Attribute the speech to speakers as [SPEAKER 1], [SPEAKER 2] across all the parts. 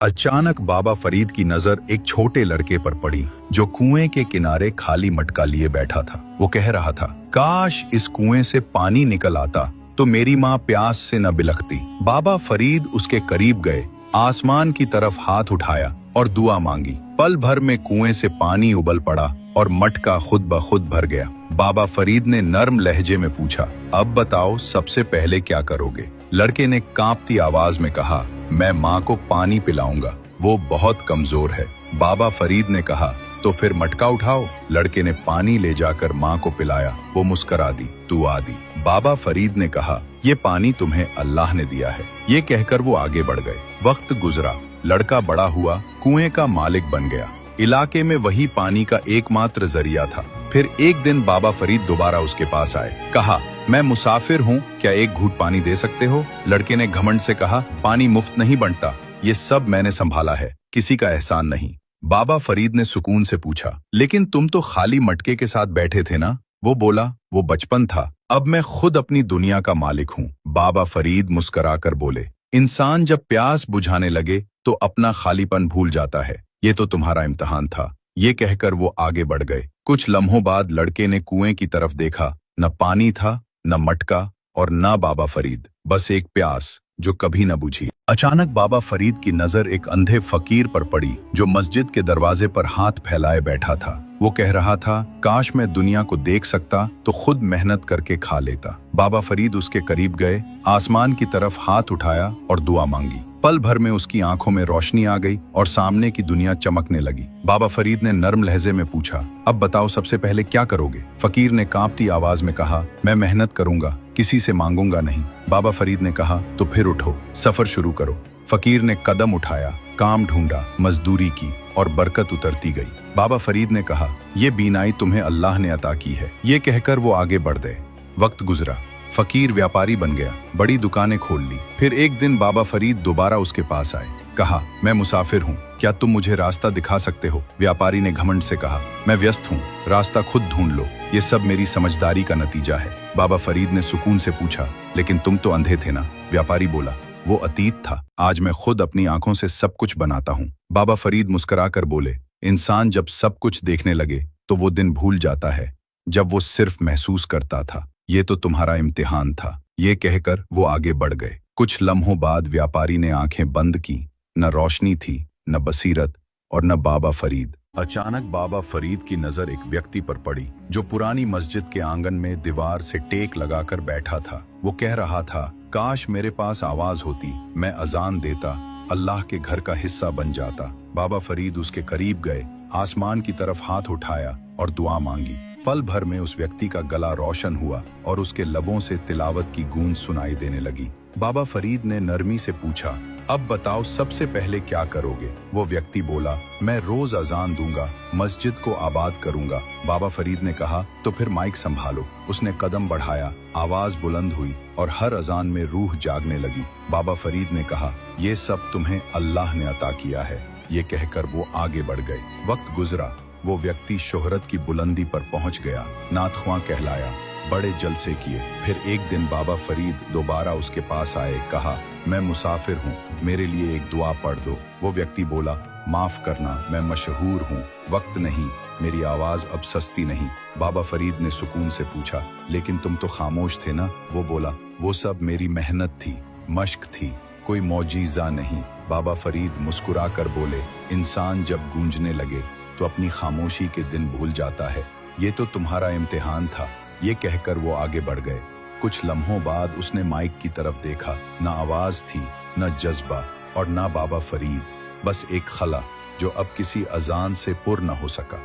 [SPEAKER 1] अचानक बाबा फरीद की नजर एक छोटे लड़के पर पड़ी जो कुएं के किनारे खाली मटका लिए बैठा था। वो कह रहा था, काश इस कुएं से पानी निकल आता तो मेरी माँ प्यास से न बिलखती। बाबा फरीद उसके करीब गए, आसमान की तरफ हाथ उठाया और दुआ मांगी। पल भर में कुएं से पानी उबल पड़ा और मटका खुद ब खुद भर गया। बाबा फरीद ने नर्म लहजे में पूछा, अब बताओ सबसे पहले क्या करोगे? लड़के ने कांपती आवाज में कहा, मैं माँ को पानी पिलाऊंगा, वो बहुत कमजोर है। बाबा फरीद ने कहा, तो फिर मटका उठाओ। लड़के ने पानी ले जाकर माँ को पिलाया। वो मुस्करा दी, दुआ दी। बाबा फरीद ने कहा, ये पानी तुम्हें अल्लाह ने दिया है। ये कहकर वो आगे बढ़ गए। वक्त गुजरा, लड़का बड़ा हुआ, कुएं का मालिक बन गया। इलाके में वही पानी का एकमात्र जरिया था। फिर एक दिन बाबा फरीद दोबारा उसके पास आए। कहा, मैं मुसाफिर हूँ, क्या एक घूंट पानी दे सकते हो? लड़के ने घमंड से कहा, पानी मुफ्त नहीं बनता, ये सब मैंने संभाला है, किसी का एहसान नहीं। बाबा फरीद ने सुकून से पूछा, लेकिन तुम तो खाली मटके के साथ बैठे थे ना? वो बोला, वो बचपन था, अब मैं खुद अपनी दुनिया का मालिक हूँ। बाबा फरीद मुस्कुराकर बोले, इंसान जब प्यास बुझाने लगे तो अपना खालीपन भूल जाता है। ये तो तुम्हारा इम्तिहान था। ये कहकर वो आगे बढ़ गए। कुछ लम्हों बाद लड़के ने कुएं की तरफ देखा। न पानी था, न मटका और न बाबा फरीद, बस एक प्यास जो कभी न बुझी। अचानक बाबा फरीद की नजर एक अंधे फकीर पर पड़ी जो मस्जिद के दरवाजे पर हाथ फैलाए बैठा था। वो कह रहा था, काश मैं दुनिया को देख सकता तो खुद मेहनत करके खा लेता। बाबा फरीद उसके करीब गए, आसमान की तरफ हाथ उठाया और दुआ मांगी। पल भर में उसकी आंखों में रोशनी आ गई और सामने की दुनिया चमकने लगी। बाबा फरीद ने नर्म लहजे में पूछा, अब बताओ सबसे पहले क्या करोगे? फकीर ने कांपती आवाज में कहा, मैं मेहनत करूंगा, किसी से मांगूंगा नहीं। बाबा फरीद ने कहा, तो फिर उठो, सफर शुरू करो। फकीर ने कदम उठाया, काम ढूंढा, मजदूरी की और बरकत उतरती गई। बाबा फरीद ने कहा, ये बीनाई तुम्हें अल्लाह ने अता की है। ये कहकर वो आगे बढ़ गए। वक्त गुजरा, फकीर व्यापारी बन गया, बड़ी दुकानें खोल ली। फिर एक दिन बाबा फरीद दोबारा उसके पास आए। कहा, मैं मुसाफिर हूँ, क्या तुम मुझे रास्ता दिखा सकते हो? व्यापारी ने घमंड से कहा, मैं व्यस्त हूँ, रास्ता खुद ढूंढ लो, ये सब मेरी समझदारी का नतीजा है। बाबा फरीद ने सुकून से पूछा, लेकिन तुम तो अंधे थे ना? व्यापारी बोला, वो अतीत था, आज मैं खुद अपनी आंखों से सब कुछ बनाता हूँ। बाबा फरीद मुस्कुराकर बोले, इंसान जब सब कुछ देखने लगे तो वो दिन भूल जाता है जब वो सिर्फ महसूस करता था। ये तो तुम्हारा इम्तिहान था। ये कहकर वो आगे बढ़ गए। कुछ लम्हों बाद व्यापारी ने आंखें बंद की। न रोशनी थी, न बसीरत और न बाबा फरीद। अचानक बाबा फरीद की नजर एक व्यक्ति पर पड़ी जो पुरानी मस्जिद के आंगन में दीवार से टेक लगाकर बैठा था। वो कह रहा था, काश मेरे पास आवाज होती, मैं अजान देता, अल्लाह के घर का हिस्सा बन जाता। बाबा फरीद उसके करीब गए, आसमान की तरफ हाथ उठाया और दुआ मांगी। पल भर में उस व्यक्ति का गला रोशन हुआ और उसके लबों से तिलावत की गूंज सुनाई देने लगी। बाबा फरीद ने नरमी से पूछा, अब बताओ सबसे पहले क्या करोगे? वो व्यक्ति बोला, मैं रोज अजान दूंगा, मस्जिद को आबाद करूंगा। बाबा फरीद ने कहा, तो फिर माइक संभालो। उसने कदम बढ़ाया, आवाज बुलंद हुई और हर अजान में रूह जागने लगी। बाबा फरीद ने कहा, ये सब तुम्हें अल्लाह ने अता किया है। ये कहकर वो आगे बढ़ गए। वक्त गुजरा, वो व्यक्ति शोहरत की बुलंदी पर पहुंच गया, नातख्वां कहलाया, बड़े जलसे किए। फिर एक दिन बाबा फरीद दोबारा उसके पास आए। कहा, मैं मुसाफिर हूँ, मेरे लिए एक दुआ पढ़ दो। वो व्यक्ति बोला, माफ करना, मैं मशहूर हूँ, वक्त नहीं, मेरी आवाज अब सस्ती नहीं। बाबा फरीद ने सुकून से पूछा, लेकिन तुम तो खामोश थे ना? वो बोला, वो सब मेरी मेहनत थी, मश्क थी, कोई मौजीजा नहीं। बाबा फरीद मुस्कुरा कर बोले, इंसान जब गूंजने लगे तो अपनी खामोशी के दिन भूल जाता है। ये तो तुम्हारा इम्तिहान था। ये कहकर वो आगे बढ़ गए। कुछ लम्हों बाद उसने माइक की तरफ देखा। न आवाज थी, न जज्बा और न बाबा फरीद, बस एक खला जो अब किसी अजान से पुर न हो सका।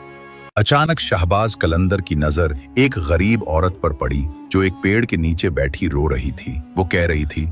[SPEAKER 1] अचानक शहबाज कलंदर की नजर एक गरीब औरत पर पड़ी जो एक पेड़ के नीचे बैठी रो रही थी। वो कह रही थी,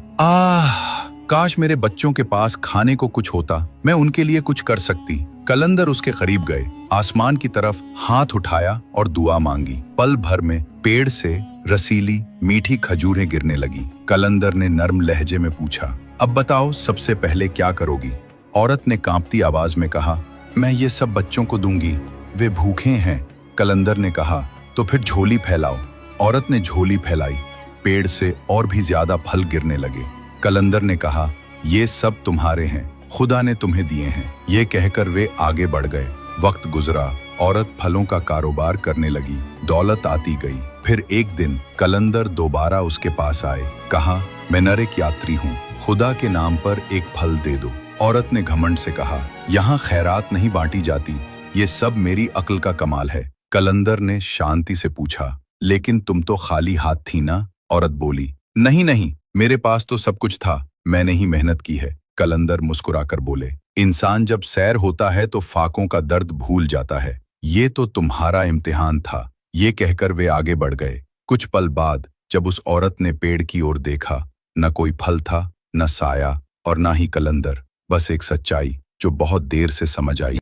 [SPEAKER 1] काश मेरे बच्चों के पास खाने को कुछ होता, मैं उनके लिए कुछ कर सकती। कलंदर उसके करीब गए, आसमान की तरफ हाथ उठाया और दुआ मांगी। पल भर में पेड़ से रसीली मीठी खजूरें गिरने लगी। कलंदर ने नर्म लहजे में पूछा, अब बताओ सबसे पहले क्या करोगी? औरत ने कांपती आवाज में कहा, मैं ये सब बच्चों को दूंगी, वे भूखे हैं। कलंदर ने कहा, तो फिर झोली फैलाओ। औरत ने झोली फैलाई, पेड़ से और भी ज्यादा फल गिरने लगे। कलंदर ने कहा, ये सब तुम्हारे हैं, खुदा ने तुम्हें दिए हैं। ये कहकर वे आगे बढ़ गए। वक्त गुजरा, औरत फलों का कारोबार करने लगी, दौलत आती गई। फिर एक दिन कलंदर दोबारा उसके पास आए। कहा, मैं नर एक यात्री हूँ, खुदा के नाम पर एक फल दे दो। औरत ने घमंड से कहा, यहाँ खैरात नहीं बांटी जाती, ये सब मेरी अक्ल का कमाल है। कलंदर ने शांति से पूछा, लेकिन तुम तो खाली हाथ थी ना? औरत बोली, नहीं नहीं, मेरे पास तो सब कुछ था, मैंने ही मेहनत की है। कलंदर मुस्कुराकर बोले, इंसान जब सैर होता है तो फाकों का दर्द भूल जाता है। ये तो तुम्हारा इम्तिहान था। ये कहकर वे आगे बढ़ गए। कुछ पल बाद जब उस औरत ने पेड़ की ओर देखा, न कोई फल था, न साया और न ही कलंदर, बस एक सच्चाई जो बहुत देर से समझ आई।